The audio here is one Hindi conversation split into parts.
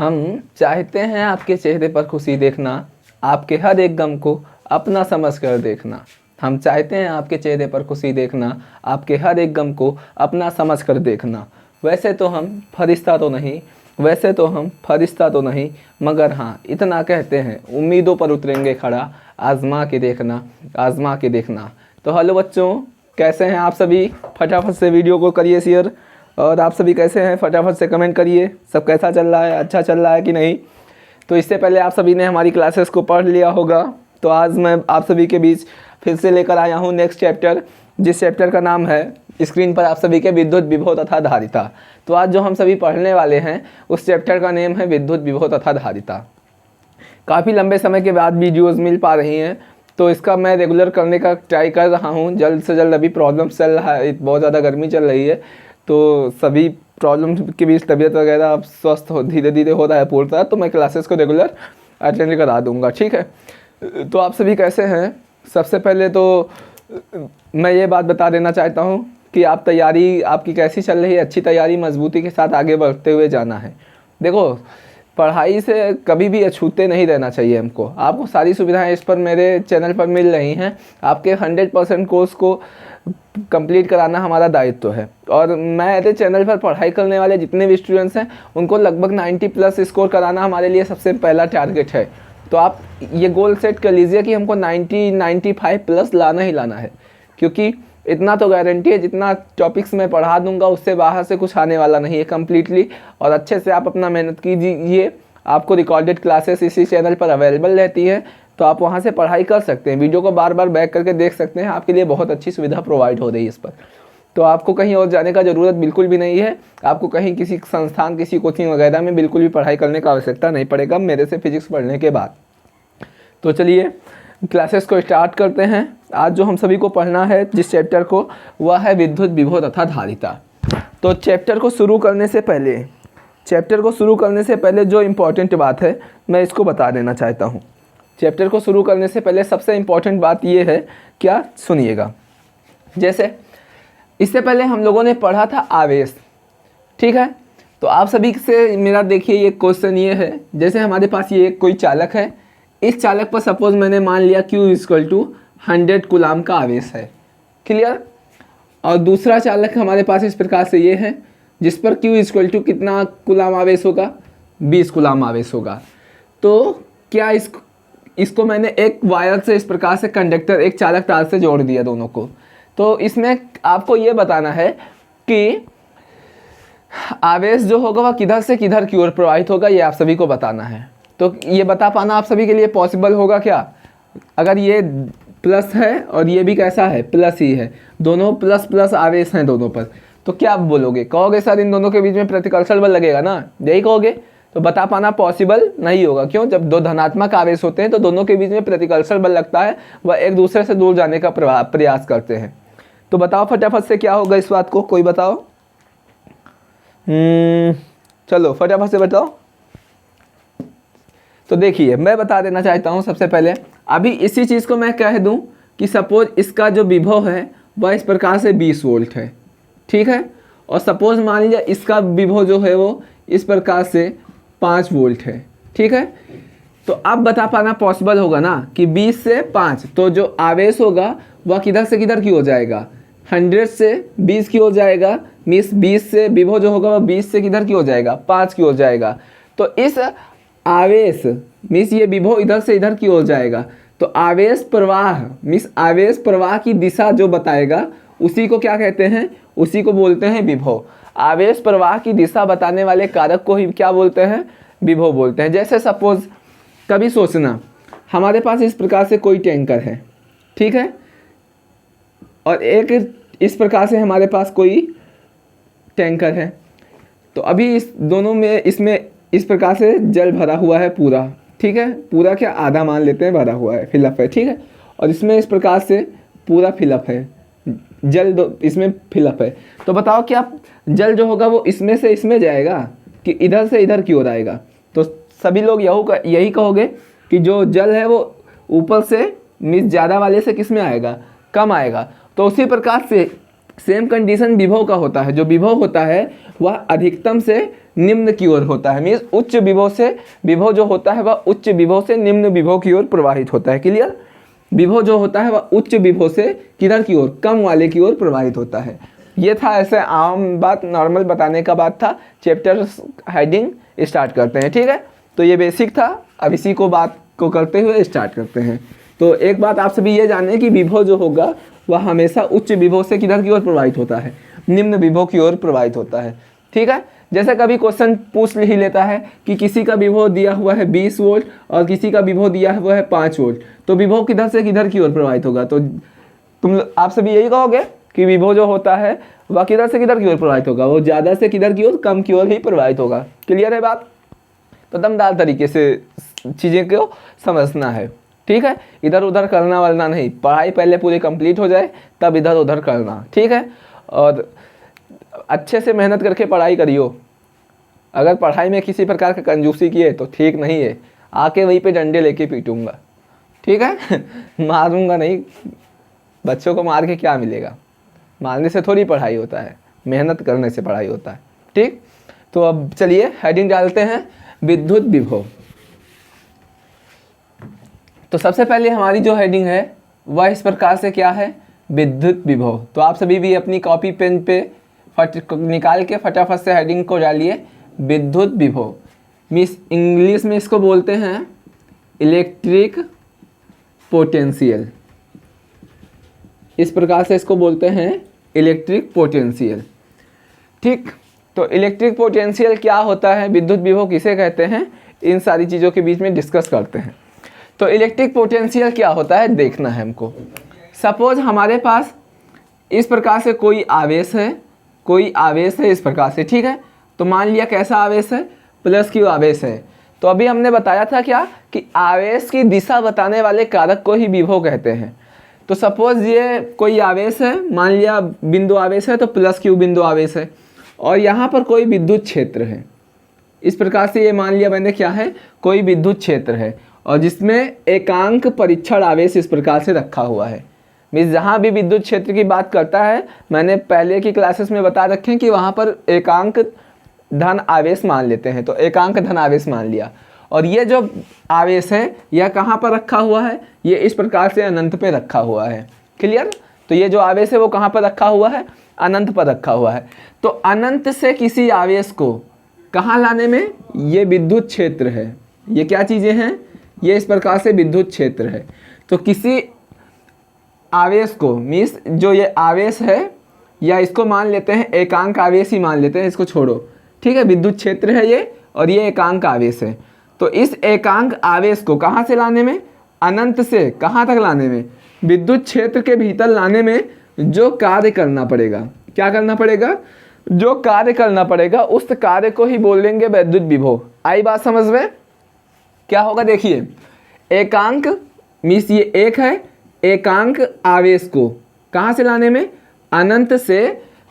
हम चाहते हैं आपके चेहरे पर खुशी देखना, आपके हर एक गम को अपना समझ कर देखना। हम चाहते हैं आपके चेहरे पर खुशी देखना, आपके हर एक गम को अपना समझ कर देखना। वैसे तो हम फरिश्ता तो नहीं, वैसे तो हम फरिश्ता तो नहीं, मगर हाँ इतना कहते हैं उम्मीदों पर उतरेंगे खड़ा, आजमा के देखना, आजमा के देखना। तो हेलो बच्चों, कैसे हैं आप सभी? फटाफट से वीडियो को करिए शेयर। और आप सभी कैसे हैं? फटाफट से कमेंट करिए, सब कैसा चल रहा है, अच्छा चल रहा है कि नहीं। तो इससे पहले आप सभी ने हमारी क्लासेस को पढ़ लिया होगा, तो आज मैं आप सभी के बीच फिर से लेकर आया हूँ नेक्स्ट चैप्टर, जिस चैप्टर का नाम है स्क्रीन पर आप सभी के विद्युत विभव तथा धारिता। तो आज जो हम सभी पढ़ने वाले हैं उस चैप्टर का नेम है विद्युत विभव तथा धारिता। काफ़ी लंबे समय के बाद वीडियोज़ मिल पा रही हैं, तो इसका मैं रेगुलर करने का ट्राई कर रहा हूँ जल्द से जल्द। अभी प्रॉब्लम्स चल रहा है, बहुत ज़्यादा गर्मी चल रही है, तो सभी प्रॉब्लम के बीच तबीयत वगैरह अब स्वस्थ हो धीरे धीरे हो रहा है पूर्णतः, तो मैं क्लासेस को रेगुलर अटेंड करा दूंगा, ठीक है। तो आप सभी कैसे हैं? सबसे पहले तो मैं ये बात बता देना चाहता हूँ कि आप तैयारी आपकी कैसी चल रही है। अच्छी तैयारी मजबूती के साथ आगे बढ़ते हुए जाना है। देखो, पढ़ाई से कभी भी अछूते नहीं रहना चाहिए हमको। आपको सारी सुविधाएं इस पर मेरे चैनल पर मिल रही हैं। आपके 100% कोर्स को कंप्लीट कराना हमारा दायित्व है, और मेरे चैनल पर पढ़ाई करने वाले जितने भी स्टूडेंट्स हैं उनको लगभग 90+ स्कोर कराना हमारे लिए सबसे पहला टारगेट है। तो आप ये गोल सेट कर लीजिए कि हमको 95+ लाना ही लाना है, क्योंकि इतना तो गारंटी है जितना टॉपिक्स मैं पढ़ा दूंगा उससे बाहर से कुछ आने वाला नहीं है कम्प्लीटली। और अच्छे से आप अपना मेहनत कीजिए। आपको रिकॉर्डेड क्लासेस इसी चैनल पर अवेलेबल रहती है, तो आप वहां से पढ़ाई कर सकते हैं। वीडियो को बार बार बैक करके देख सकते हैं, आपके लिए बहुत अच्छी सुविधा प्रोवाइड हो रही है इस पर। तो आपको कहीं और जाने का ज़रूरत बिल्कुल भी नहीं है। आपको कहीं किसी संस्थान, किसी कोचिंग वगैरह में बिल्कुल भी पढ़ाई करने का आवश्यकता नहीं पड़ेगा मेरे से फिजिक्स पढ़ने के बाद। तो चलिए क्लासेस को स्टार्ट करते हैं। आज जो हम सभी को पढ़ना है जिस चैप्टर को, वह है विद्युत विभव तथा धारिता। तो चैप्टर को शुरू करने से पहले जो इम्पोर्टेंट बात है मैं इसको बता देना चाहता हूँ। चैप्टर को शुरू करने से पहले सबसे इम्पोर्टेंट बात ये है, क्या, सुनिएगा। जैसे इससे पहले हम लोगों ने पढ़ा था आवेश, ठीक है। तो आप सभी से मेरा देखिए ये क्वेश्चन ये है, जैसे हमारे पास ये कोई चालक है, इस चालक पर सपोज मैंने मान लिया Q = 100 कूलाम का आवेश है, क्लियर। और दूसरा चालक हमारे पास इस प्रकार से ये है, जिस पर Q = कितना कूलाम आवेश होगा, 20 कूलाम आवेश होगा। तो क्या इसको मैंने एक वायर से इस प्रकार से कंडक्टर, एक चालक तार से जोड़ दिया दोनों को। तो इसमें आपको ये बताना है कि आवेश जो होगा वह किधर से किधर की ओर प्रवाहित होगा, ये आप सभी को बताना है। तो ये बता पाना आप सभी के लिए पॉसिबल होगा क्या? अगर ये प्लस है और ये भी कैसा है, प्लस ही है, दोनों प्लस प्लस आवेश हैं दोनों पर, तो क्या आप बोलोगे? कहोगे सर इन दोनों के बीच में प्रतिकर्षण बल लगेगा ना, यही कहोगे। तो बता पाना पॉसिबल नहीं होगा। क्यों? जब दो धनात्मक आवेश होते हैं तो दोनों के बीच में प्रतिकर्षण बल लगता है, वह एक दूसरे से दूर जाने का प्रयास करते हैं। तो बताओ फटाफट से क्या होगा इस बात को, कोई बताओ। चलो फटाफट से बताओ। तो देखिए मैं बता देना चाहता हूँ सबसे पहले, अभी इसी चीज़ को मैं कह दूँ कि सपोज इसका जो विभव है वह इस प्रकार से 20 वोल्ट है, ठीक है। और सपोज मान लीजिए इसका विभव जो है वो इस प्रकार से 5 वोल्ट है, ठीक है। तो अब बता पाना पॉसिबल होगा ना कि 20 से 5, तो जो आवेश होगा वह किधर से किधर की हो जाएगा, 100 से 20 की हो जाएगा। मीन्स 20 से विभव जो होगा वह 20 से किधर की हो जाएगा, 5 की हो जाएगा। तो इस आवेश मीन्स ये विभव इधर से इधर की हो जाएगा। तो आवेश प्रवाह मीन्स आवेश प्रवाह की दिशा जो बताएगा उसी को क्या कहते हैं, उसी को बोलते हैं विभव। आवेश प्रवाह की दिशा बताने वाले कारक को ही क्या बोलते हैं, विभव बोलते हैं। जैसे सपोज कभी सोचना, हमारे पास इस प्रकार से कोई टैंकर है, ठीक है, और एक इस प्रकार से हमारे पास कोई टैंकर है। तो अभी इस दोनों में इसमें इस प्रकार से जल भरा हुआ है पूरा, ठीक है, पूरा क्या आधा मान लेते हैं भरा हुआ है, फिलअप है, ठीक है। और इसमें इस प्रकार से पूरा फिलअप है, जल इसमें फिलअप है। तो बताओ क्या जल जो होगा वो इसमें से इसमें जाएगा कि इधर से इधर की ओर आएगा? तो सभी लोग यही कहोगे कि जो जल है वो ऊपर से मीन्स ज़्यादा वाले से किस में आएगा, कम आएगा। तो उसी प्रकार से सेम कंडीशन विभव का होता है। जो विभव होता है वह अधिकतम से निम्न की ओर होता है। मीन्स उच्च विभव से, विभव जो होता है वह उच्च विभव से निम्न विभव की ओर प्रवाहित होता है। क्लियर? विभव जो होता है वह उच्च विभव से किधर की ओर, कम वाले की ओर प्रवाहित होता है। ये था ऐसे आम बात, नॉर्मल बताने का बात था। चैप्टर हेडिंग स्टार्ट करते हैं, ठीक है। तो ये बेसिक था, अब इसी को बात को करते हुए स्टार्ट करते हैं। तो एक बात आप सभी ये जानें कि विभव जो होगा वह हमेशा उच्च विभव से किधर की ओर प्रवाहित होता है, निम्न विभव की ओर प्रवाहित होता है, ठीक है। जैसे कभी क्वेश्चन पूछ ही लेता है कि किसी का विभव दिया हुआ है 20 वोल्ट और किसी का विभव दिया हुआ है 5 वोल्ट, तो विभव किधर से किधर की ओर प्रवाहित होगा? तो आप सभी यही कहोगे कि विभव जो होता है वह किधर से किधर की ओर प्रवाहित होगा, वो ज़्यादा से किधर की ओर, कम की ओर ही प्रवाहित होगा। क्लियर है बात? तो दमदार तरीके से चीज़ें को समझना है, ठीक है। इधर उधर करना वालना नहीं, पढ़ाई पहले पूरी कंप्लीट हो जाए तब इधर उधर करना, ठीक है। और अच्छे से मेहनत करके पढ़ाई करियो। अगर पढ़ाई में किसी प्रकार का कंजूसी किए तो ठीक नहीं है, आके वहीं पे डंडे लेके पीटूंगा, ठीक है। मारूंगा नहीं, बच्चों को मार के क्या मिलेगा? मारने से थोड़ी पढ़ाई होता है, मेहनत करने से पढ़ाई होता है, ठीक। तो अब चलिए हेडिंग डालते हैं, विद्युत विभव। तो सबसे पहले हमारी जो हेडिंग है वह इस प्रकार से क्या है, विद्युत विभव। तो आप सभी भी अपनी कॉपी पेन पे निकाल के फटाफट से हेडिंग को डालिए, विद्युत विभव। मीन्स इंग्लिश में इसको बोलते हैं इलेक्ट्रिक पोटेंशियल, इस प्रकार से इसको बोलते हैं इलेक्ट्रिक पोटेंशियल, ठीक। तो इलेक्ट्रिक पोटेंशियल क्या होता है, विद्युत विभव किसे कहते हैं, इन सारी चीज़ों के बीच में डिस्कस करते हैं। तो इलेक्ट्रिक पोटेंशियल क्या होता है देखना है हमको। सपोज हमारे पास इस प्रकार से कोई आवेश है, कोई आवेश है इस प्रकार से, ठीक है। तो मान लिया कैसा आवेश है, प्लस क्यू आवेश है। तो अभी हमने बताया था क्या कि आवेश की दिशा बताने वाले कारक को ही विभव कहते हैं। तो सपोज ये कोई आवेश है, मान लिया बिंदु आवेश है, तो प्लस क्यू बिंदु आवेश है, और यहाँ पर कोई विद्युत क्षेत्र है। इस प्रकार से ये मान लिया मैंने क्या है, कोई विद्युत क्षेत्र है और जिसमें एकांक परीक्षण आवेश इस प्रकार से रखा हुआ है। मीन्स जहाँ भी विद्युत क्षेत्र की बात करता है, मैंने पहले की क्लासेस में बता रखे हैं कि वहाँ पर एकांक धन आवेश मान लेते हैं। तो एकांक धन आवेश मान लिया, और ये जो आवेश है यह कहाँ पर रखा हुआ है, ये इस प्रकार से अनंत पे रखा हुआ है। क्लियर? तो ये जो आवेश है वो कहाँ पर रखा हुआ है, अनंत पर रखा हुआ है। तो अनंत से किसी आवेश को कहाँ लाने में, ये विद्युत क्षेत्र है। ये क्या चीज़ें हैं, ये इस प्रकार से विद्युत क्षेत्र है। तो किसी आवेश को, मीन्स जो ये आवेश है, या इसको मान लेते हैं एकांक आवेश ही मान लेते हैं, इसको छोड़ो, ठीक है। विद्युत क्षेत्र है ये, और ये एकांक आवेश है। तो इस एकांक आवेश को कहाँ से लाने में, अनंत से कहाँ तक लाने में, विद्युत क्षेत्र के भीतर लाने में जो कार्य करना पड़ेगा, क्या करना पड़ेगा, जो कार्य करना पड़ेगा उस कार्य को ही बोलेंगे विद्युत विभव। आई बात समझ में? क्या होगा देखिए, एकांक मीन्स ये एक है, एकांक आवेश को कहाँ से लाने में, अनंत से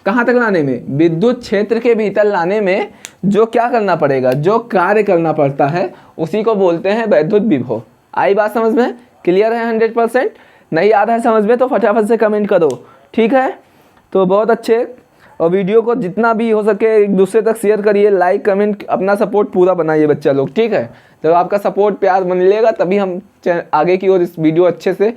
कहाँ तक लाने में, विद्युत क्षेत्र के भीतर लाने में जो क्या करना पड़ेगा, जो कार्य करना पड़ता है उसी को बोलते हैं विद्युत विभव। आई बात समझ में? क्लियर है 100%? नहीं आता है समझ में तो फटाफट से कमेंट करो, ठीक है। तो बहुत अच्छे, और वीडियो को जितना भी हो सके एक दूसरे तक शेयर करिए, लाइक कमेंट, अपना सपोर्ट पूरा बनाइए बच्चा लोग, ठीक है। जब आपका सपोर्ट प्यार मिलेगा तभी हम आगे की ओर इस वीडियो अच्छे से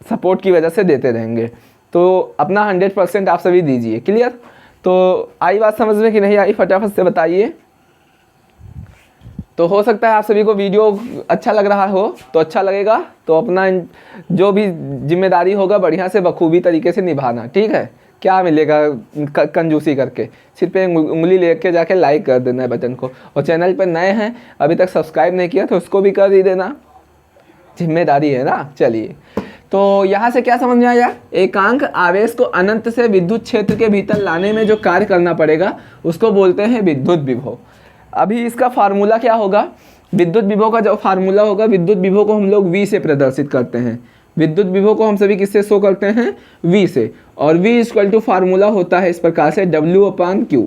सपोर्ट की वजह से देते रहेंगे। तो अपना 100% आप सभी दीजिए। क्लियर? तो आई बात समझ में कि नहीं आई, फटाफट से बताइए। तो हो सकता है आप सभी को वीडियो अच्छा लग रहा हो, तो अच्छा लगेगा तो अपना जो भी जिम्मेदारी होगा बढ़िया से बखूबी तरीके से निभाना, ठीक है। क्या मिलेगा कंजूसी करके, सिर्फ एक उंगली लेके जाके लाइक कर देना है बटन को, और चैनल पर नए हैं अभी तक सब्सक्राइब नहीं किया तो उसको भी कर ही देना, जिम्मेदारी है ना। चलिए, तो यहाँ से क्या समझ में आया, एकांक आवेश को अनंत से विद्युत क्षेत्र के भीतर लाने में जो कार्य करना पड़ेगा उसको बोलते हैं विद्युत विभव। अभी इसका फार्मूला क्या होगा, विद्युत विभव का जो फार्मूला होगा, विद्युत विभव को हम लोग V से प्रदर्शित करते हैं। विद्युत विभव को हम सभी किससे शो करते हैं, V से, और V इक्वल टू फार्मूला होता है इस प्रकार से W/Q।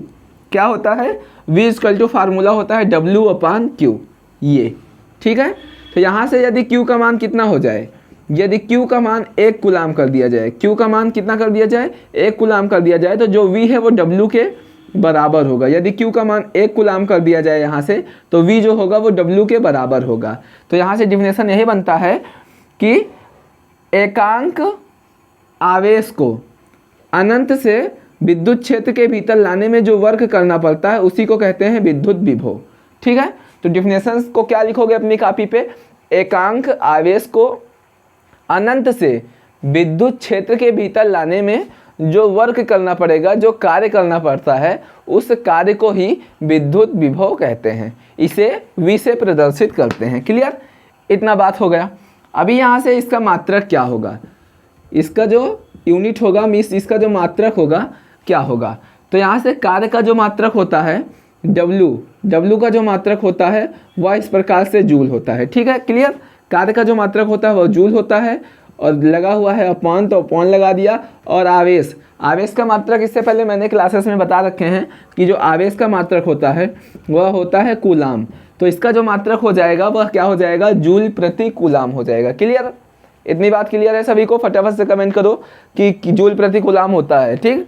क्या होता है, V इक्वल टू फार्मूला होता है W/Q, ये, ठीक है। तो यहाँ से यदि Q का मान कितना हो जाए, यदि Q का मान 1 कूलाम कर दिया जाए, Q का मान कितना कर दिया जाए, 1 कूलाम कर दिया जाए, तो जो V है वो W के बराबर होगा। यदि Q का मान 1 कूलाम कर दिया जाए यहाँ से, तो V जो होगा वो W के बराबर होगा। तो यहाँ से डिफिनेशन यही बनता है कि एकांक आवेश को अनंत से विद्युत क्षेत्र के भीतर लाने में जो वर्क करना पड़ता है उसी को कहते हैं विद्युत विभव। ठीक है, तो डिफिनेशन को क्या लिखोगे अपनी कॉपी पे, एकांक आवेश को अनंत से विद्युत क्षेत्र के भीतर लाने में जो वर्क करना पड़ेगा, जो कार्य करना पड़ता है, उस कार्य को ही विद्युत विभव कहते हैं। इसे V से प्रदर्शित करते हैं। क्लियर, इतना बात हो गया। अभी यहाँ से इसका मात्रक क्या होगा, इसका जो यूनिट होगा मीन्स इसका जो मात्रक होगा क्या होगा। तो यहाँ से कार्य का जो मात्रक होता है W का जो मात्रक होता है वह इस प्रकार से जूल होता है। ठीक है, क्लियर, कार्य का जो मात्रक होता है वह जूल होता है और लगा हुआ है अपॉन, तो अपॉन लगा दिया। और आवेश का मात्रक इससे पहले मैंने क्लासेस में बता रखे हैं कि जो आवेश का मात्रक होता है वह होता है कूलाम। तो इसका जो मात्रक हो जाएगा वह क्या हो जाएगा, जूल प्रति कूलाम हो जाएगा। क्लियर, इतनी बात क्लियर है सभी को? फटाफट से कमेंट करो कि जूल प्रति कूलाम होता है। ठीक,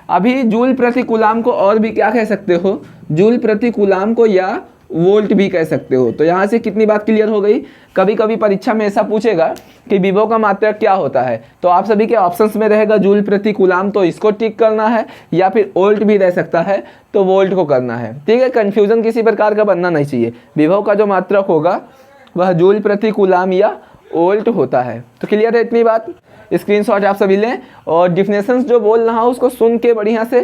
अभी जूल प्रति कूलाम को और भी क्या कह सकते हो, जूल प्रति कूलाम को या वोल्ट भी कह सकते हो। तो यहाँ से कितनी बात क्लियर हो गई। कभी कभी परीक्षा में ऐसा पूछेगा कि विभव का मात्रक क्या होता है, तो आप सभी के ऑप्शंस में रहेगा जूल प्रति कूलाम, तो इसको टिक करना है, या फिर वोल्ट भी रह सकता है तो वोल्ट को करना है। ठीक है, कन्फ्यूजन किसी प्रकार का बनना नहीं चाहिए। विभव का जो मात्रक होगा वह जूल प्रति कूलाम या वोल्ट होता है। तो क्लियर है इतनी बात? स्क्रीनशॉट आप सभी लें और डिफिनेशंस जो बोल रहा हूँ उसको सुन के बढ़िया से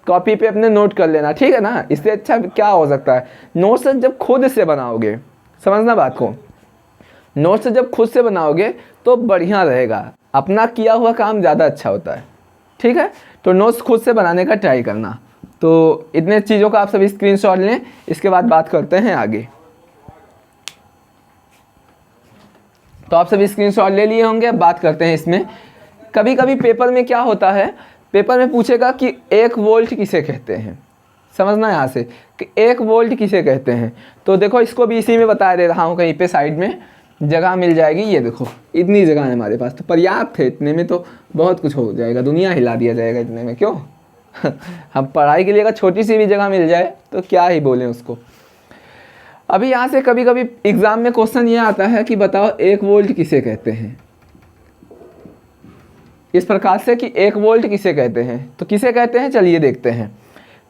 कॉपी पे अपने नोट कर लेना। ठीक है ना, इससे अच्छा क्या हो सकता है। नोट्स जब खुद से बनाओगे, समझना बात को, नोट्स जब खुद से बनाओगे तो बढ़िया रहेगा, अपना किया हुआ काम ज़्यादा अच्छा होता है। ठीक है, तो नोट्स खुद से बनाने का ट्राई करना। तो इतने चीज़ों का आप सभी स्क्रीनशॉट लें, इसके बाद बात करते हैं आगे। तो आप सभी स्क्रीनशॉट ले लिए होंगे, अब बात करते हैं इसमें। कभी कभी पेपर में क्या होता है, पेपर में पूछेगा कि 1 वोल्ट किसे कहते हैं। समझना यहाँ से कि 1 वोल्ट किसे कहते हैं। तो देखो इसको भी इसी में बता दे रहा हूँ, कहीं पे साइड में जगह मिल जाएगी। ये देखो इतनी जगह है हमारे पास, तो पर्याप्त है, इतने में तो बहुत कुछ हो जाएगा, दुनिया हिला दिया जाएगा इतने में। क्यों हम पढ़ाई के लिए अगर छोटी सी भी जगह मिल जाए तो क्या ही बोलें उसको। अभी यहाँ से कभी कभी एग्जाम में क्वेश्चन ये आता है कि बताओ 1 वोल्ट किसे कहते हैं, इस प्रकार से कि 1 वोल्ट किसे कहते हैं। तो किसे कहते हैं चलिए देखते हैं।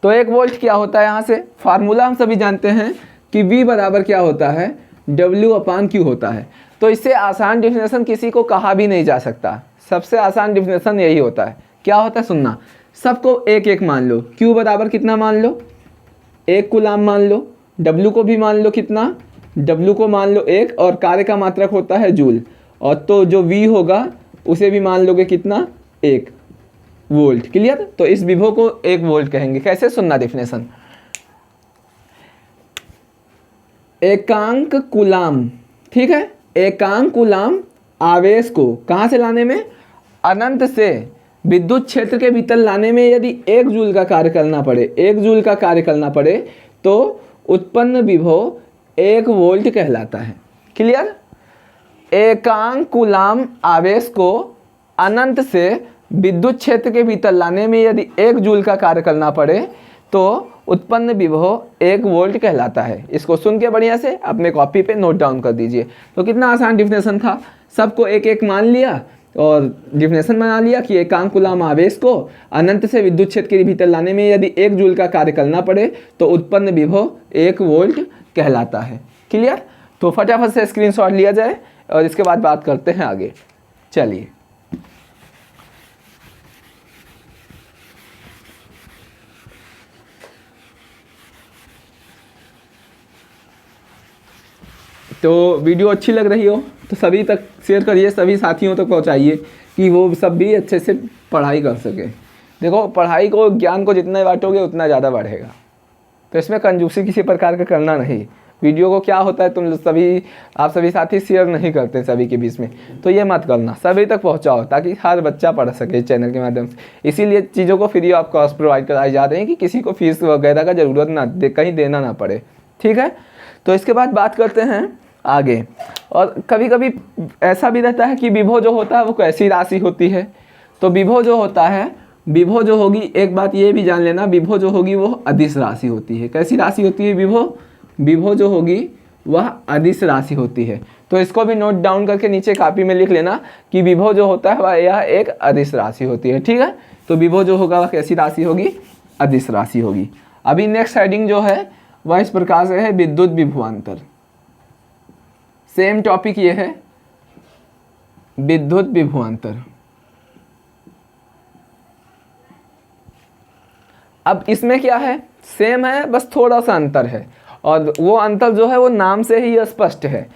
तो 1 वोल्ट क्या होता है, यहाँ से फार्मूला हम सभी जानते हैं कि V बराबर क्या होता है, W/Q होता है। तो इससे आसान डिफिनेशन किसी को कहा भी नहीं जा सकता। सबसे आसान डिफिनेशन यही होता है। क्या होता है सुनना, सबको 1 मान लो। Q बराबर कितना मान लो, 1 कूलाम मान लो। W को भी मान लो कितना, W को मान लो 1, और कार्य का मात्रक होता है जूल। और तो जो V होगा उसे भी मान लोगे कितना, 1 वोल्ट। क्लियर, तो इस विभव को 1 वोल्ट कहेंगे। कैसे सुनना डेफिनेशन, एकांक कूलाम। ठीक है, एकांक कूलाम आवेश को कहाँ से लाने में, अनंत से विद्युत क्षेत्र के भीतर लाने में यदि 1 जूल का कार्य करना पड़े, 1 जूल का कार्य करना पड़े, तो उत्पन्न विभव 1 वोल्ट कहलाता है। क्लियर, एकांक कूलाम आवेश को अनंत से विद्युत क्षेत्र के भीतर लाने में यदि 1 जूल का कार्य करना पड़े तो उत्पन्न विभव 1 वोल्ट कहलाता है। इसको सुन के बढ़िया से अपने कॉपी पे नोट डाउन कर दीजिए। तो कितना आसान डिफिनेशन था, सबको 1 मान लिया और डिफिनेशन बना लिया कि एकांक कूलाम आवेश को अनंत से विद्युत क्षेत्र के भीतर लाने में यदि 1 जूल का कार्य करना पड़े तो उत्पन्न विभव 1 वोल्ट कहलाता है। क्लियर, तो फटाफट से स्क्रीनशॉट लिया जाए और इसके बाद बात करते हैं आगे। चलिए, तो वीडियो अच्छी लग रही हो तो सभी तक शेयर करिए, सभी साथियों तक पहुंचाइए कि वो सब भी अच्छे से पढ़ाई कर सके। देखो पढ़ाई को, ज्ञान को जितना बांटोगे उतना ज़्यादा बढ़ेगा। तो इसमें कंजूसी किसी प्रकार का करना नहीं। वीडियो को क्या होता है, तुम सभी, आप सभी साथी शेयर नहीं करते सभी के बीच में, तो ये मत करना, सभी तक पहुंचाओ ताकि हर बच्चा पढ़ सके इस चैनल के माध्यम से। इसीलिए चीज़ों को फ्री ऑफ कॉस्ट प्रोवाइड कराई जा रही है कि किसी को फीस वगैरह का ज़रूरत ना कहीं देना ना पड़े। ठीक है, तो इसके बाद बात करते हैं आगे। और कभी कभी ऐसा भी रहता है कि विभव जो होता है वो कैसी राशि होती है। तो विभव जो होता है, विभव जो होगी, एक बात ये भी जान लेना, विभव जो होगी वो अदिश राशि होती है। कैसी राशि होती है विभव? विभव जो होगी वह अदिश राशि होती है। तो इसको भी नोट डाउन करके नीचे कॉपी में लिख लेना कि विभव जो होता है वह यह एक अदिश राशि होती है। ठीक है, तो विभव जो होगा वह कैसी राशि होगी? अदिश राशि होगी। अभी नेक्स्ट हेडिंग जो है वह इस प्रकार से है, विद्युत विभवांतर। सेम टॉपिक ये है, विद्युत विभवांतर। अब इसमें क्या है, सेम है, बस थोड़ा सा अंतर है, और वो अंतर जो है वो नाम से ही स्पष्ट है।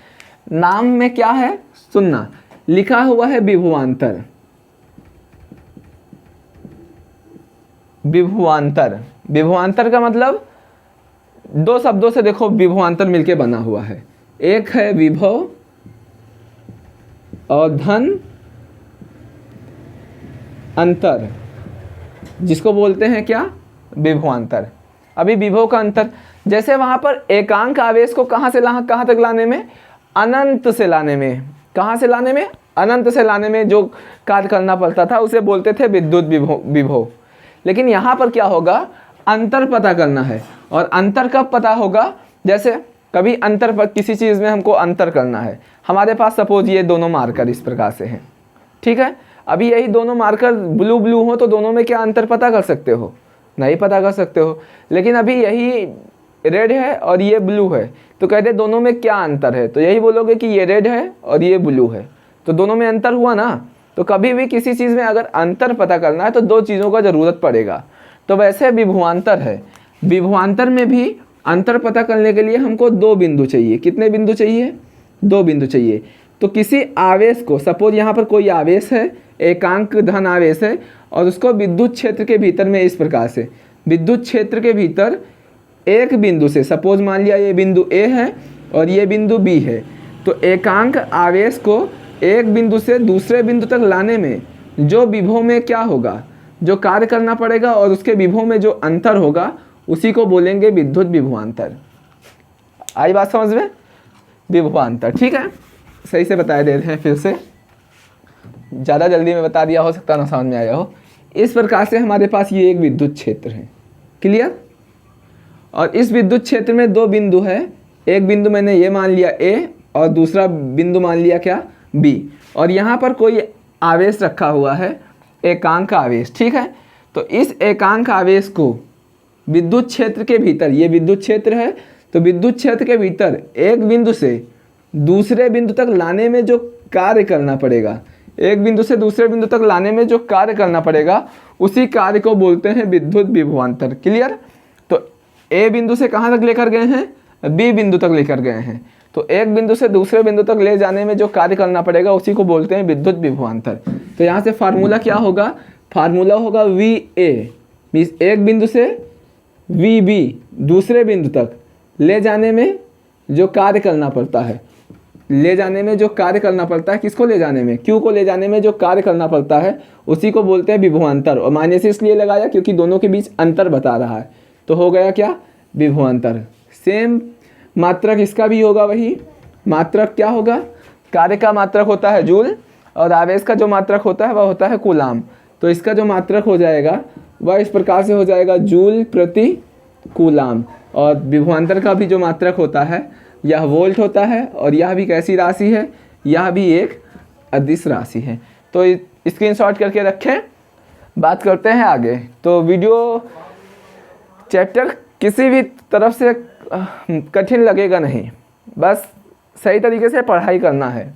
नाम में क्या है सुनना, लिखा हुआ है विभवांतर। विभवांतर, विभवांतर का मतलब दो शब्दों से देखो विभवांतर मिलके बना हुआ है। एक है विभव और धन अंतर, जिसको बोलते हैं क्या? विभवांतर। अभी विभव का अंतर, जैसे वहां पर एकांक आवेश को कहां से कहां तक लाने में? अनंत से लाने में। कहां से लाने में? अनंत से लाने में जो कार्य करना पड़ता था उसे बोलते थे विद्युत विभव। लेकिन यहाँ पर क्या होगा, अंतर पता करना है। और अंतर कब पता होगा? जैसे कभी अंतर पर किसी चीज़ में हमको अंतर करना है, हमारे पास सपोज ये दोनों मार्कर इस प्रकार से हैं, ठीक है। अभी यही दोनों मार्कर ब्लू ब्लू हो तो दोनों में क्या अंतर पता कर सकते हो? नहीं पता कर सकते हो। लेकिन अभी यही रेड है और ये ब्लू है, तो कहते दोनों में क्या अंतर है? तो यही बोलोगे कि ये रेड है और ये ब्लू है, तो दोनों में अंतर हुआ ना। तो कभी भी किसी चीज़ में अगर अंतर पता करना है तो दो चीज़ों का ज़रूरत पड़ेगा। तो वैसे विभवांतर है, विभवांतर में भी अंतर पता करने के लिए हमको दो बिंदु चाहिए। कितने बिंदु चाहिए? दो बिंदु चाहिए। तो किसी आवेश को, सपोज यहाँ पर कोई आवेश है, एकांक धन आवेश है, और उसको विद्युत क्षेत्र के भीतर में इस प्रकार से, विद्युत क्षेत्र के भीतर एक बिंदु से, सपोज मान लिया ये बिंदु ए है और ये बिंदु बी है, तो एकांक आवेश को एक बिंदु से दूसरे बिंदु तक लाने में जो विभव में क्या होगा, जो कार्य करना पड़ेगा और उसके विभव में जो अंतर होगा उसी को बोलेंगे विद्युत विभवांतर। आई बात समझ में? विभवांतर, ठीक है। सही से बताया दे रहे हैं, फिर से ज़्यादा जल्दी में बता दिया, हो सकता ना समझ में आया हो। इस प्रकार से हमारे पास ये एक विद्युत क्षेत्र है, क्लियर। और इस विद्युत क्षेत्र में दो बिंदु है, एक बिंदु मैंने ये मान लिया ए और दूसरा बिंदु मान लिया क्या? बी। और यहाँ पर कोई आवेश रखा हुआ है, एकांक आवेश, ठीक है। तो इस एकांक आवेश को विद्युत क्षेत्र के भीतर, ये विद्युत क्षेत्र है, तो विद्युत क्षेत्र के भीतर एक बिंदु से दूसरे बिंदु तक लाने में जो कार्य करना पड़ेगा, एक बिंदु से दूसरे बिंदु तक लाने में जो कार्य करना पड़ेगा उसी कार्य को बोलते हैं विद्युत विभवांतर, क्लियर। तो ए बिंदु से कहाँ तक लेकर गए हैं? बी बिंदु तक लेकर गए हैं, तो एक बिंदु से दूसरे बिंदु तक ले जाने में जो कार्य करना पड़ेगा उसी को बोलते हैं विद्युत विभवांतर। तो यहाँ से फार्मूला क्या होगा? फार्मूला होगा वी ए, मीन्स एक बिंदु से वी बी दूसरे बिंदु तक ले जाने में जो कार्य करना पड़ता है, ले जाने में जो कार्य करना पड़ता है, किसको ले जाने में? क्यू को ले जाने में जो कार्य करना पड़ता है उसी को बोलते हैं विभवांतर। और माइनस इसलिए लगाया क्योंकि दोनों के बीच अंतर बता रहा है, तो हो गया क्या? विभवांतर। सेम मात्रक इसका भी होगा, वही मात्रक क्या होगा? कार्य का मात्रक होता है जूल और आवेश का जो मात्रक होता है वह होता है कूलाम। तो इसका जो मात्रक हो जाएगा वह इस प्रकार से हो जाएगा जूल प्रति कूलाम। और विभवांतर का भी जो मात्रक होता है यह वोल्ट होता है, और यह भी कैसी राशि है? यह भी एक अदिश राशि है। तो स्क्रीनशॉट करके रखें, बात करते हैं आगे। तो वीडियो चैप्टर किसी भी तरफ से कठिन लगेगा नहीं, बस सही तरीके से पढ़ाई करना है,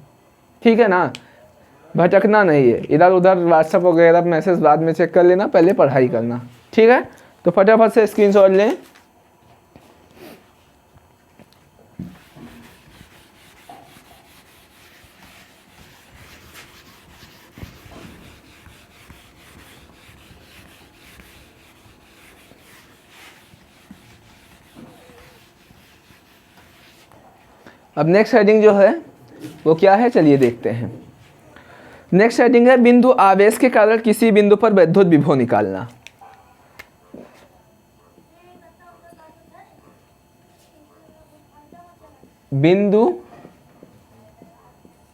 ठीक है ना। भटकना नहीं है, इधर उधर व्हाट्सएप वगैरह मैसेज बाद में चेक कर लेना, पहले पढ़ाई करना, ठीक है। तो फटाफट से स्क्रीनशॉट लें। अब नेक्स्ट हेडिंग जो है वो क्या है, चलिए देखते हैं। नेक्स्ट हेडिंग है बिंदु आवेश के कारण किसी बिंदु पर विद्युत विभव निकालना। बिंदु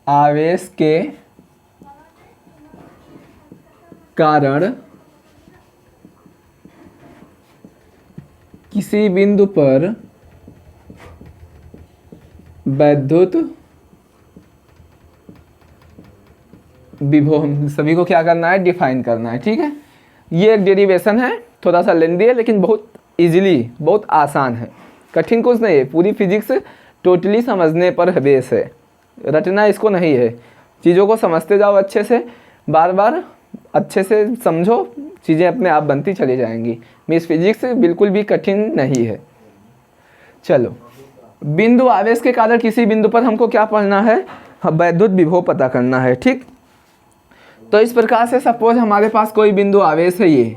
आवेश के कारण किसी बिंदु पर वैद्युत विभव, हम सभी को क्या करना है, डिफाइन करना है। ठीक है, ये एक डेरिवेशन है, थोड़ा सा लेंदी है लेकिन बहुत इजीली, बहुत आसान है, कठिन कुछ नहीं है। पूरी फिजिक्स टोटली समझने पर बेस है, रटना इसको नहीं है। चीज़ों को समझते जाओ अच्छे से, बार बार अच्छे से समझो, चीज़ें अपने आप बनती चली जाएंगी। मिस फिजिक्स बिल्कुल भी कठिन नहीं है। चलो, बिंदु आवेश के कारण किसी बिंदु पर हमको क्या पढ़ना है, वैद्युत विभव पता करना है। ठीक, तो इस प्रकार से सपोज हमारे पास कोई बिंदु आवेश है ये,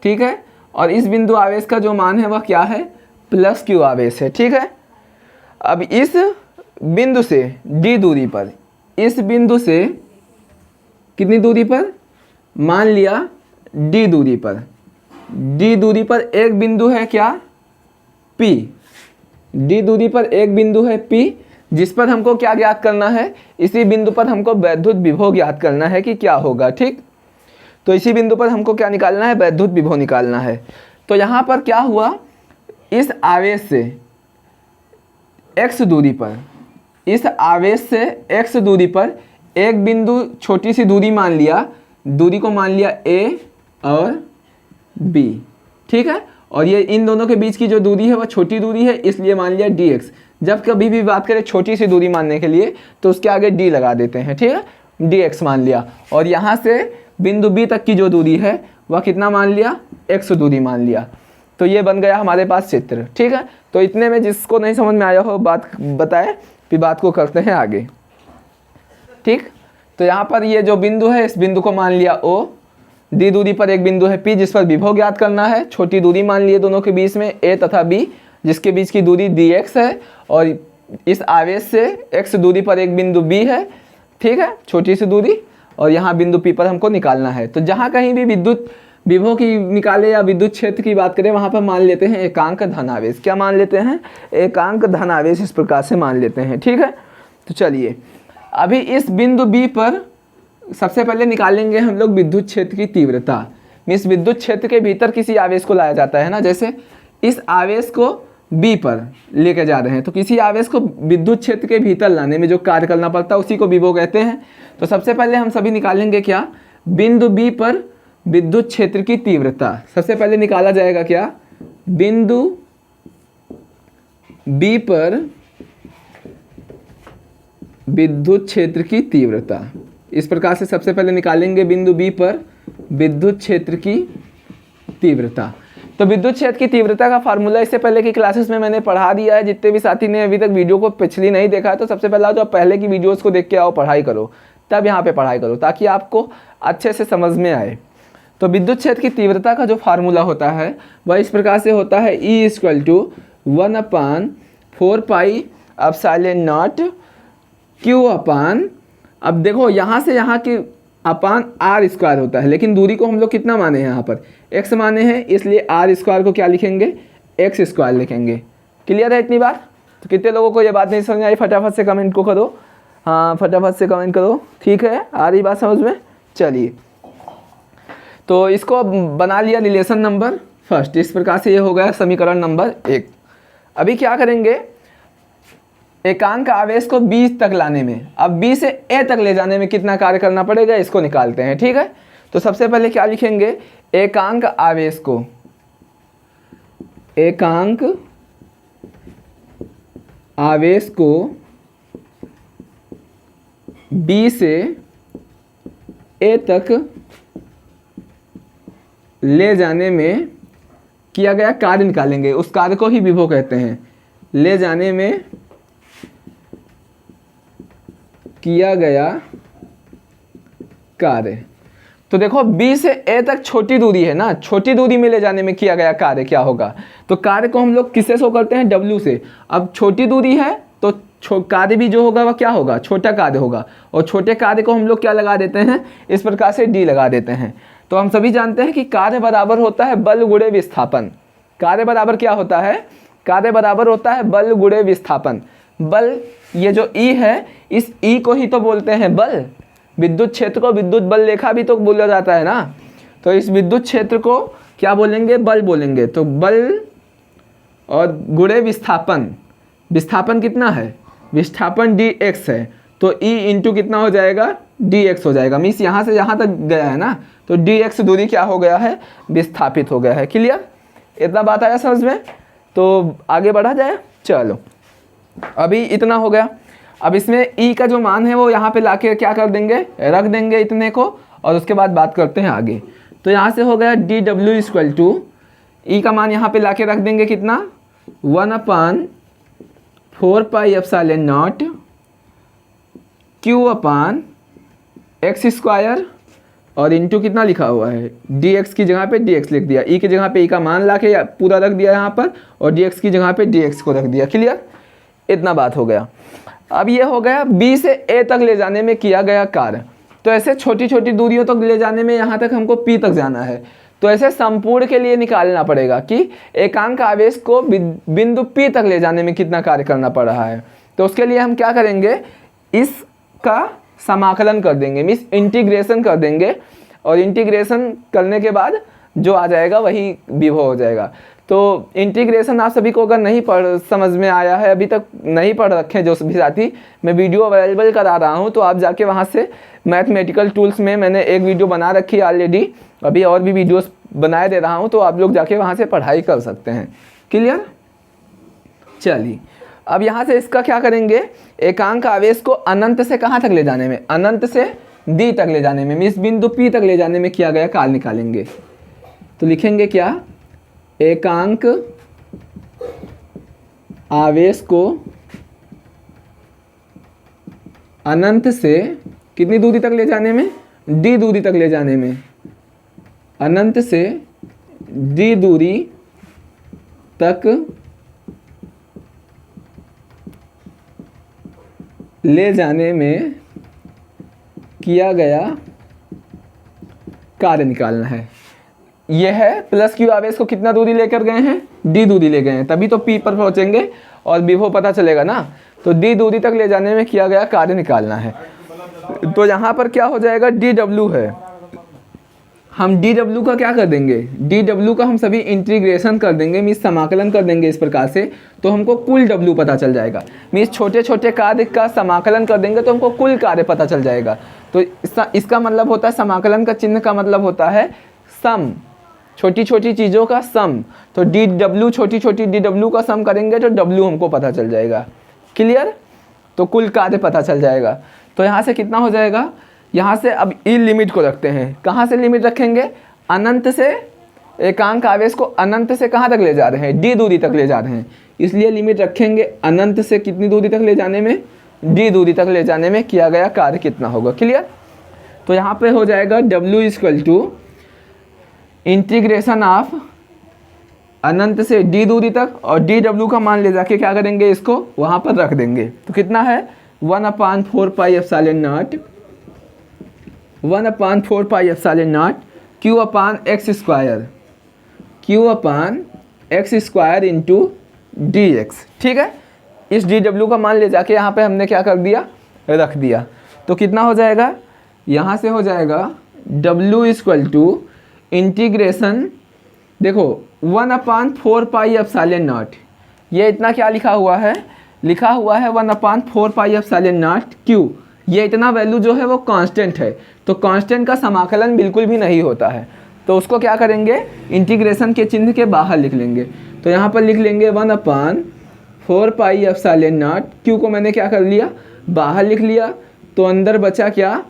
ठीक है, और इस बिंदु आवेश का जो मान है वह क्या है, प्लस क्यू आवेश है। ठीक है, अब इस बिंदु से डी दूरी पर, इस बिंदु से कितनी दूरी पर, मान लिया डी दूरी पर, डी दूरी पर एक बिंदु है क्या, पी, डी दूरी पर एक बिंदु है पी, जिस पर हमको क्या ज्ञात करना है, इसी बिंदु पर हमको वैद्युत विभव ज्ञात करना है कि क्या होगा। ठीक, तो इसी बिंदु पर हमको क्या निकालना है, वैद्युत विभव निकालना है। तो यहाँ पर क्या हुआ, इस आवेश से x दूरी पर, इस आवेश से x दूरी पर एक बिंदु छोटी सी दूरी मान लिया, दूरी को मान लिया a और b। ठीक है, और ये इन दोनों के बीच की जो दूरी है वह छोटी दूरी है, इसलिए मान लिया dx। जब कभी भी बात करें छोटी सी दूरी मानने के लिए तो उसके आगे d लगा देते हैं। ठीक है, dx मान लिया, और यहाँ से बिंदु b तक की जो दूरी है वह कितना मान लिया, x दूरी मान लिया। तो ये बन गया हमारे पास चित्र। ठीक है, तो इतने में जिसको नहीं समझ में आया हो बात बताए, फिर बात को करते हैं आगे। ठीक, तो यहाँ पर ये जो बिंदु है, इस बिंदु को मान लिया O, डी दूरी पर एक बिंदु है P जिस पर विभव ज्ञात करना है, छोटी दूरी मान लिए दोनों के बीच में A तथा B, जिसके बीच की दूरी dx है, और इस आवेश से x दूरी पर एक बिंदु B है। ठीक है, छोटी सी दूरी, और यहाँ बिंदु P पर हमको निकालना है। तो जहाँ कहीं भी विद्युत विभव की निकाले या विद्युत क्षेत्र की बात करें, वहाँ पर मान लेते हैं एकांक धनावेश। क्या मान लेते हैं, एकांक धनावेश, इस प्रकार से मान लेते हैं। ठीक है, तो चलिए अभी इस बिंदु B पर सबसे पहले निकालेंगे हम लोग विद्युत क्षेत्र की तीव्रता। इस विद्युत क्षेत्र के भीतर किसी आवेश को लाया जाता है ना, जैसे इस आवेश को B पर लेके जा रहे हैं, तो किसी आवेश को विद्युत क्षेत्र के भीतर लाने में जो कार्य करना पड़ता है उसी को विभव कहते हैं। तो सबसे पहले हम सभी निकालेंगे क्या, बिंदु B पर विद्युत क्षेत्र की तीव्रता। सबसे पहले निकाला जाएगा क्या, बिंदु B पर विद्युत क्षेत्र की तीव्रता। इस प्रकार से सबसे पहले निकालेंगे बिंदु B पर विद्युत क्षेत्र की तीव्रता। तो विद्युत क्षेत्र की तीव्रता का फार्मूला इससे पहले की क्लासेस में मैंने पढ़ा दिया है। जितने भी साथी ने अभी तक वीडियो को पिछली नहीं देखा है तो सबसे पहला जो पहले की वीडियोस को देख के आओ, पढ़ाई करो, तब यहाँ पे पढ़ाई करो ताकि आपको अच्छे से समझ में आए। तो विद्युत क्षेत्र की तीव्रता का जो फार्मूला होता है वह इस प्रकार से होता है, E = 1/4πε0 Q/, अब देखो यहाँ से यहाँ की अपान r² होता है, लेकिन दूरी को हम लोग कितना माने हैं, यहाँ पर x माने हैं, इसलिए r² को क्या लिखेंगे, x² लिखेंगे। क्लियर है इतनी बात? तो कितने लोगों को ये बात नहीं समझ में आई, फटाफट से कमेंट को करो। हाँ, फटाफट से कमेंट करो। ठीक है, आ रही बात समझ में? चलिए, तो इसको बना लिया रिलेशन नंबर फर्स्ट। इस प्रकार से ये हो गया समीकरण नंबर 1। अभी क्या करेंगे, एकांक आवेश को B तक लाने में, अब B से A तक ले जाने में कितना कार्य करना पड़ेगा, इसको निकालते हैं। ठीक है, तो सबसे पहले क्या लिखेंगे, एकांक आवेश को, एकांक आवेश को B से A तक ले जाने में किया गया कार्य निकालेंगे। उस कार्य को ही विभव कहते हैं। ले जाने में किया गया कार्य। तो देखो B से A तक छोटी दूरी है ना, छोटी दूरी में ले जाने में किया गया कार्य क्या होगा, तो कार्य को हम लोग किससे शो करते हैं, W से। अब छोटी दूरी है तो कार्य भी जो होगा वह क्या होगा, छोटा कार्य होगा, और छोटे कार्य को हम लोग क्या लगा देते हैं, इस प्रकार से D लगा देते हैं। तो हम सभी जानते हैं कि कार्य बराबर होता है बल गुणे विस्थापन। कार्य बराबर क्या होता है, कार्य बराबर होता है बल गुणे विस्थापन। बल, ये जो ई है इस ई को ही तो बोलते हैं बल। विद्युत क्षेत्र को विद्युत बल रेखा भी तो बोला जाता है ना। तो इस विद्युत क्षेत्र को क्या बोलेंगे, बल बोलेंगे। तो बल और गुणे विस्थापन, विस्थापन कितना है, विस्थापन dx है, तो E इंटू कितना हो जाएगा, dx हो जाएगा। मीन्स यहाँ से यहाँ तक गया है ना, तो dx दूरी क्या हो गया है, विस्थापित हो गया है। क्लियर, इतना बात आया समझ में। तो आगे बढ़ा जाए, चलो अभी इतना हो गया। अब इसमें E का जो मान है वो यहाँ पे लाके क्या कर देंगे, रख देंगे इतने को, और उसके बाद बात करते हैं आगे। तो यहाँ से हो गया dw इक्वल टू E का मान यहाँ पे लाके रख देंगे कितना, 1/4 pi epsilon not Q/x square, और इंटू कितना लिखा हुआ है, dx की जगह पे dx लिख दिया, E की जगह पे E का मान लाके पूरा रख दिया यहाँ पर, और dx की जगह पे dx को रख दिया। क्लियर, इतना बात हो गया। अब ये हो गया B से A तक ले जाने में किया गया कार्य। तो ऐसे छोटी छोटी दूरियों तक ले जाने में यहाँ तक हमको P तक जाना है, तो ऐसे संपूर्ण के लिए निकालना पड़ेगा कि एकांक आवेश को बिंदु P तक ले जाने में कितना कार्य करना पड़ रहा है। तो उसके लिए हम क्या करेंगे, इसका समाकलन कर देंगे, मीन्स इंटीग्रेशन कर देंगे, और इंटीग्रेशन करने के बाद जो आ जाएगा वही विभव हो जाएगा। तो इंटीग्रेशन आप सभी को अगर नहीं समझ में आया है, अभी तक नहीं पढ़ रखे हैं जो भी साथी, मैं वीडियो अवेलेबल करा रहा हूँ, तो आप जाके वहाँ से मैथमेटिकल टूल्स में मैंने एक वीडियो बना रखी है ऑलरेडी, अभी और भी वीडियोस बनाए दे रहा हूँ, तो आप लोग जाके वहाँ से पढ़ाई कर सकते हैं। क्लियर, चलिए अब यहाँ से इसका क्या करेंगे, एकांक आवेश को अनंत से कहाँ तक ले जाने में, अनंत से D तक ले जाने में, मीन्स बिंदु P तक ले जाने में किया गया कार्य निकालेंगे। तो लिखेंगे क्या, एकांक आवेश को अनंत से कितनी दूरी तक ले जाने में, D दूरी तक ले जाने में, अनंत से D दूरी तक ले जाने में किया गया कार्य निकालना है। यह है प्लस Q आवेश को कितना दूरी लेकर गए हैं, D दूरी ले गए हैं, तभी तो P पर पहुंचेंगे और विभव पता चलेगा ना। तो D दूरी तक ले जाने में किया गया कार्य निकालना है। तो यहाँ पर क्या हो जाएगा, dw है, हम dw का क्या कर देंगे, dw का हम सभी इंटीग्रेशन कर देंगे, मीन्स समाकलन कर देंगे इस प्रकार से, तो हमको कुल w पता चल जाएगा। मीन्स छोटे छोटे कार्य का समाकलन कर देंगे तो हमको कुल कार्य पता चल जाएगा। तो इसका मतलब होता है, समाकलन का चिन्ह का मतलब होता है सम, छोटी छोटी चीज़ों का सम। तो dw, छोटी छोटी dw का सम करेंगे तो w हमको पता चल जाएगा। क्लियर, तो कुल कार्य पता चल जाएगा। तो यहाँ से कितना हो जाएगा, यहाँ से अब ई लिमिट को रखते हैं, कहाँ से लिमिट रखेंगे, अनंत से, एकांक आवेश को अनंत से कहाँ तक ले जा रहे हैं, D दूरी तक ले जा रहे हैं, इसलिए लिमिट रखेंगे अनंत से कितनी दूरी तक ले जाने में, D दूरी तक ले जाने में किया गया कार्य कितना होगा। क्लियर, तो यहाँ पे हो जाएगा W equal to integration of अनंत से D दूरी तक, और dw का मान ले जाके क्या करेंगे, इसको वहाँ पर रख देंगे। तो कितना है, 1/4 pi epsilon not, 1/4 pi epsilon not Q/x square, Q/x square into dx। ठीक है, इस dw का मान ले जाके यहाँ पे हमने क्या कर दिया, रख दिया। तो कितना हो जाएगा, यहाँ से हो जाएगा W इक्वल टू इंटीग्रेशन, देखो 1/4 पाई एप्सिलॉन नॉट, ये इतना क्या लिखा हुआ है, लिखा हुआ है 1/4 पाई एप्सिलॉन नॉट Q, ये इतना वैल्यू जो है वो कांस्टेंट है। तो कांस्टेंट का समाकलन बिल्कुल भी नहीं होता है, तो उसको क्या करेंगे, इंटीग्रेशन के चिन्ह के बाहर लिख लेंगे। तो यहाँ पर लिख लेंगे 1/4 पाई एप्सिलॉन नॉट, Q को मैंने क्या कर लिया, बाहर लिख लिया। तो अंदर बचा क्या,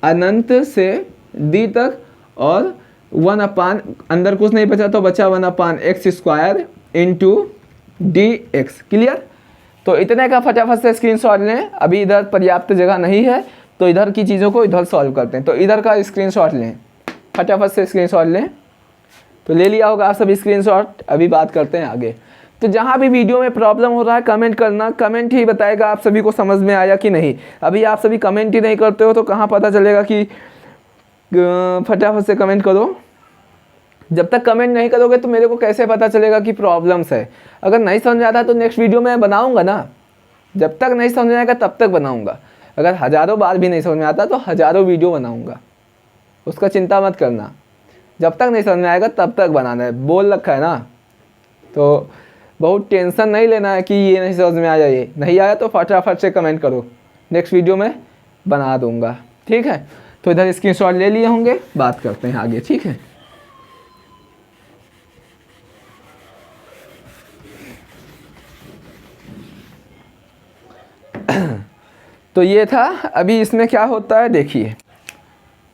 अनंत से D तक, और अंदर कुछ नहीं बचा तो बचा 1/x square into dx। Clear, तो इतने का फटाफट से स्क्रीनशॉट लें, अभी इधर पर्याप्त जगह नहीं है तो इधर की चीज़ों को इधर सॉल्व करते हैं। तो इधर का स्क्रीनशॉट लें, फटाफट से स्क्रीनशॉट लें। तो ले लिया होगा आप सभी स्क्रीनशॉट, अभी बात करते हैं आगे। तो जहाँ भी वीडियो में प्रॉब्लम हो रहा है कमेंट करना, कमेंट ही बताएगा आप सभी को समझ में आया कि नहीं। अभी आप सभी कमेंट ही नहीं करते हो तो कहाँ पता चलेगा कि, फटाफट से कमेंट करो। जब तक कमेंट नहीं करोगे तो मेरे को कैसे पता चलेगा कि प्रॉब्लम्स है। अगर नहीं समझ आता तो नेक्स्ट वीडियो में बनाऊंगा ना, जब तक नहीं समझ में आएगा तब तक बनाऊंगा। अगर हज़ारों बार भी नहीं समझ में आता तो हज़ारों वीडियो बनाऊंगा, उसका चिंता मत करना। जब तक नहीं समझ में आएगा तब तक बनाना है, बोल रखा है ना। तो बहुत टेंशन नहीं लेना है कि ये नहीं समझ में आया, ये नहीं आया तो फटाफट से कमेंट करो, नेक्स्ट वीडियो में बना दूंगा, ठीक है। तो इधर स्क्रीनशॉट ले लिए होंगे, बात करते हैं आगे, ठीक है। तो ये था। अभी इसमें क्या होता है देखिए,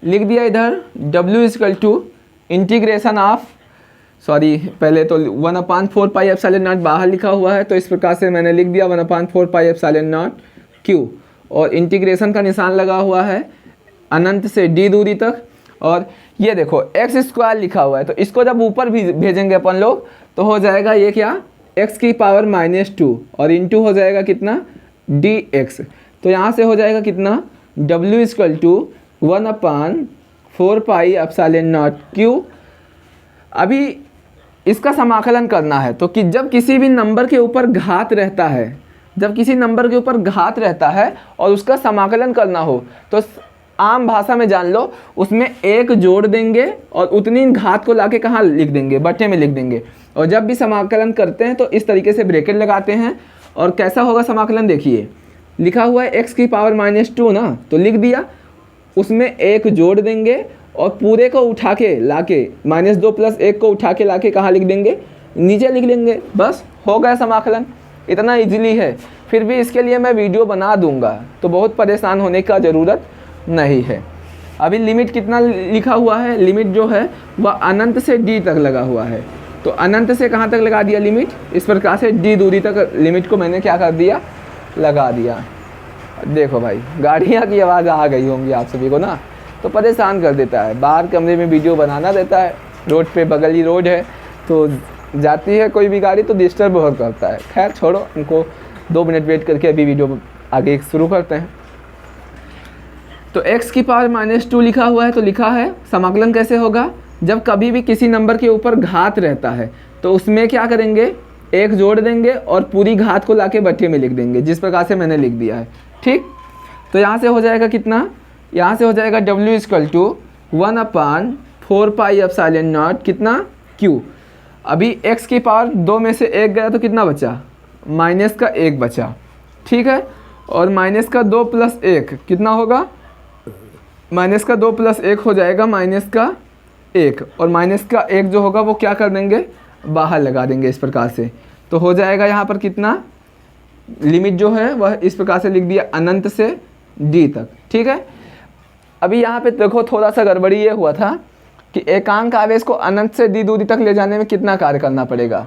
लिख दिया इधर W equal to integration of, sorry पहले तो 1/4 पाई एप्सिलॉन नॉट बाहर लिखा हुआ है, तो इस प्रकार से मैंने लिख दिया 1/4 पाई एप्सिलॉन नॉट Q, और इंटीग्रेशन का निशान लगा हुआ है अनंत से d दूरी तक। और ये देखो एक्स स्क्वायर लिखा हुआ है, तो इसको जब ऊपर भी भेजेंगे अपन लोग तो हो जाएगा ये क्या, x की पावर -2 और इंटू हो जाएगा कितना dx। तो यहाँ से हो जाएगा कितना W equal to 1/4 pi epsilon naught Q। अभी इसका समाकलन करना है, तो कि जब किसी भी नंबर के ऊपर घात रहता है, जब किसी नंबर के ऊपर घात रहता है और उसका समाकलन करना हो तो आम भाषा में जान लो, उसमें एक जोड़ देंगे और उतनी घात को लाके कहाँ लिख देंगे, बट्टे में लिख देंगे। और जब भी समाकलन करते हैं तो इस तरीके से ब्रैकेट लगाते हैं। और कैसा होगा समाकलन देखिए, लिखा हुआ है x की पावर -2 ना, तो लिख दिया, उसमें एक जोड़ देंगे और पूरे को उठा के लाके -2 + 1 को उठा के लाके कहाँ लिख देंगे, नीचे लिख लेंगे, बस हो गया समाकलन। इतना इजीली है। फिर भी इसके लिए मैं वीडियो बना दूंगा, तो बहुत परेशान होने का ज़रूरत नहीं है। अभी लिमिट कितना लिखा हुआ है, लिमिट जो है वह अनंत से d तक लगा हुआ है, तो अनंत से कहाँ तक लगा दिया लिमिट, इस प्रकार से d दूरी तक लिमिट को मैंने क्या कर दिया, लगा दिया। देखो भाई गाड़ियाँ की आवाज़ आ गई होंगी आप सभी को ना, तो परेशान कर देता है। बाहर कमरे में वीडियो बनाना रहता है, रोड पे बगल ही रोड है, तो जाती है कोई भी गाड़ी तो डिस्टर्ब बहुत करता है। खैर छोड़ो, उनको 2 मिनट वेट करके अभी वीडियो आगे शुरू करते हैं। तो x की पावर -2 लिखा हुआ है, तो लिखा है समाकलन कैसे होगा, जब कभी भी किसी नंबर के ऊपर घात रहता है तो उसमें क्या करेंगे, एक जोड़ देंगे और पूरी घात को लाके बट्टे में लिख देंगे, जिस प्रकार से मैंने लिख दिया है, ठीक। तो यहाँ से हो जाएगा कितना, यहाँ से हो जाएगा W equal to 1/4 pi epsilon naught कितना Q। अभी x की पावर 2 में से 1 गया तो कितना बचा, -1 बचा, ठीक है। और -2 + 1 कितना होगा, -2 + 1 हो जाएगा -1, और -1 जो होगा वो क्या कर देंगे, बाहर लगा देंगे इस प्रकार से। तो हो जाएगा यहाँ पर कितना, लिमिट जो है वह इस प्रकार से लिख दिया अनंत से d तक, ठीक है। अभी यहाँ पे देखो थोड़ा सा गड़बड़ी ये हुआ था कि एकांक आवेश को अनंत से d दूरी तक ले जाने में कितना कार्य करना पड़ेगा।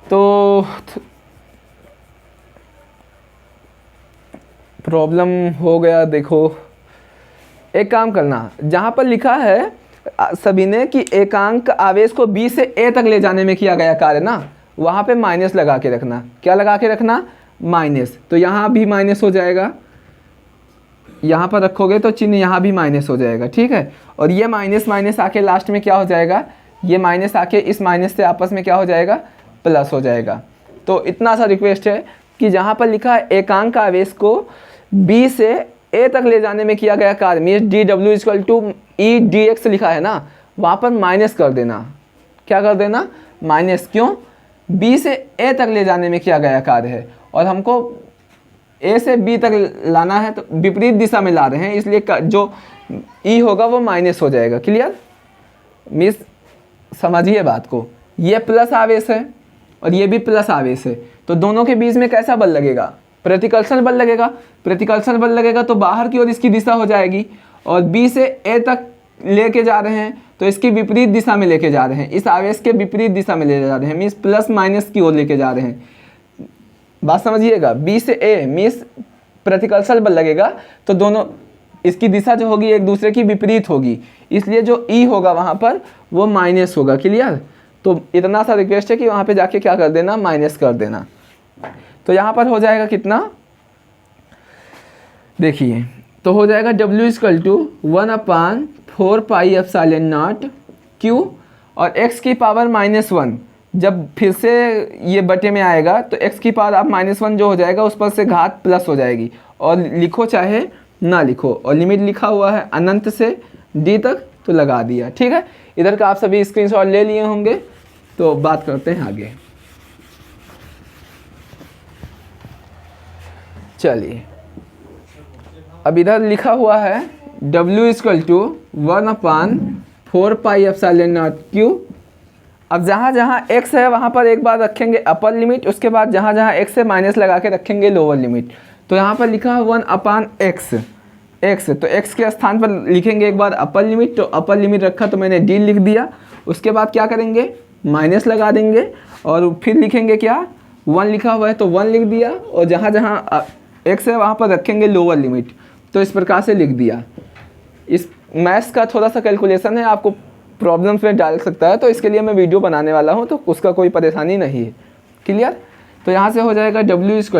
तो प्रॉब्लम हो गया। देखो एक काम करना, जहाँ पर लिखा है सभी ने कि एकांक आवेश को b से a तक ले जाने में किया गया कार्य ना, वहाँ पे माइनस लगा के रखना। क्या लगा के रखना, माइनस। तो यहाँ भी माइनस हो जाएगा, यहाँ पर रखोगे तो चिन्ह यहाँ भी माइनस हो जाएगा, ठीक है। और ये माइनस माइनस आके लास्ट में क्या हो जाएगा, ये माइनस आके इस माइनस से आपस में क्या हो जाएगा, प्लस हो जाएगा। तो इतना सा रिक्वेस्ट है कि जहाँ पर लिखा है एकांक आवेश को b से a तक ले जाने में किया गया कार्य, means dw equal to e dx लिखा है ना, वहाँ पर माइनस कर देना। क्या कर देना, माइनस। क्यों, b से a तक ले जाने में किया गया कार्य है और हमको a से b तक लाना है, तो विपरीत दिशा में ला रहे हैं, इसलिए जो e होगा वो माइनस हो जाएगा। क्लियर, मिस समझिए बात को। ये प्लस आवेश है और ये भी प्लस आवेश है, तो दोनों के बीच में कैसा बल लगेगा, प्रतिकर्षण बल लगेगा। प्रतिकर्षण बल लगेगा तो बाहर की ओर इसकी दिशा हो जाएगी, और b से a तक लेके जा रहे हैं तो इसकी विपरीत दिशा में लेके जा रहे हैं, इस आवेश के विपरीत दिशा में ले जा रहे हैं, मीन्स प्लस माइनस की ओर लेके जा रहे हैं। बात समझिएगा, b से a मीन्स प्रतिकर्षण बल लगेगा तो दोनों इसकी दिशा जो होगी एक दूसरे की विपरीत होगी, इसलिए जो e होगा वहाँ पर वो माइनस होगा। क्लियर, तो इतना सा रिक्वेस्ट है कि वहाँ पे जाके क्या कर देना, माइनस कर देना। तो यहाँ पर हो जाएगा कितना, देखिए तो हो जाएगा W equal to 1/4 pi epsilon naught Q, और x की पावर -1 जब फिर से ये बटे में आएगा तो x की पावर आप -1 जो हो जाएगा उस पर से घात प्लस हो जाएगी, और लिखो चाहे ना लिखो, और लिमिट लिखा हुआ है अनंत से d तक, तो लगा दिया। ठीक है, इधर का आप सभी स्क्रीनशॉट ले लिए होंगे, तो बात करते हैं आगे। चलिए, अब इधर लिखा हुआ है W = 1/4πε0Q। अब जहाँ जहाँ x है वहाँ पर एक बार रखेंगे अपर लिमिट, उसके बाद जहाँ जहाँ x है माइनस लगा के रखेंगे लोअर लिमिट। तो यहाँ पर लिखा है 1/x, तो x के स्थान पर लिखेंगे एक बार अपर लिमिट, तो अपर लिमिट रखा तो मैंने d लिख दिया। उसके बाद क्या करेंगे, माइनस लगा देंगे, और फिर लिखेंगे क्या, 1 लिखा हुआ है तो 1 लिख दिया, और जहाँ जहाँ x है वहाँ पर रखेंगे लोअर लिमिट। तो इस प्रकार से लिख दिया। इस मैथ्स का थोड़ा सा कैलकुलेशन है, आपको प्रॉब्लम्स में डाल सकता है, तो इसके लिए मैं वीडियो बनाने वाला हूँ, तो उसका कोई परेशानी नहीं है। क्लियर? तो यहाँ से हो जाएगा W =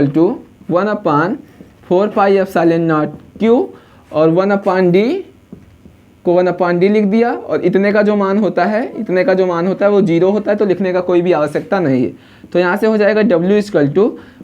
1/4πε0Q, और 1/d को 1/d लिख दिया, और इतने का जो मान होता है वो 0 होता है, तो लिखने का कोई भी आवश्यकता नहीं है। तो यहाँ से हो जाएगा W =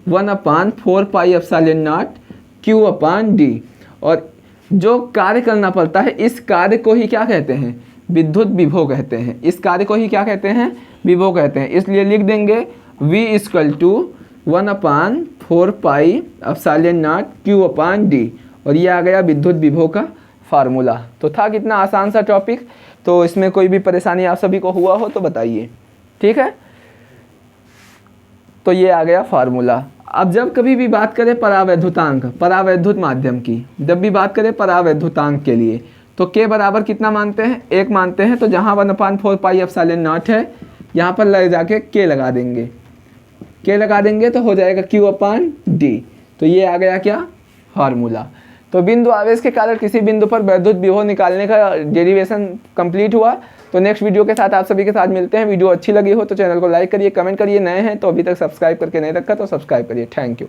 1/4πε0Q/d, और जो कार्य करना पड़ता है इस कार्य को ही क्या कहते हैं, विद्युत विभव कहते हैं। इस कार्य को ही क्या कहते हैं, विभव कहते हैं। इसलिए लिख देंगे V = 1/4πε0Q/d, और ये आ गया विद्युत विभव का फार्मूला। तो था कितना आसान सा टॉपिक, तो इसमें कोई भी परेशानी आप सभी को हुआ हो तो बताइए। ठीक है, तो ये आ गया फार्मूला। अब जब कभी भी बात करें परावैद्युत माध्यम की, जब भी बात करें परावैद्युतांक के लिए, तो k बराबर कितना मानते हैं, 1 मानते हैं। तो जहाँ 1/4πε0 है यहाँ पर ले जाके k लगा देंगे, तो हो जाएगा Q/d। तो ये आ गया क्या, फार्मूला। तो बिंदु आवेश के कारण किसी बिंदु पर वैद्युत विभव निकालने का डेरिवेशन कंप्लीट हुआ। तो नेक्स्ट वीडियो के साथ आप सभी के साथ मिलते हैं। वीडियो अच्छी लगी हो तो चैनल को लाइक करिए, कमेंट करिए, नए हैं तो अभी तक सब्सक्राइब करके नहीं रखा तो सब्सक्राइब करिए। Thank you.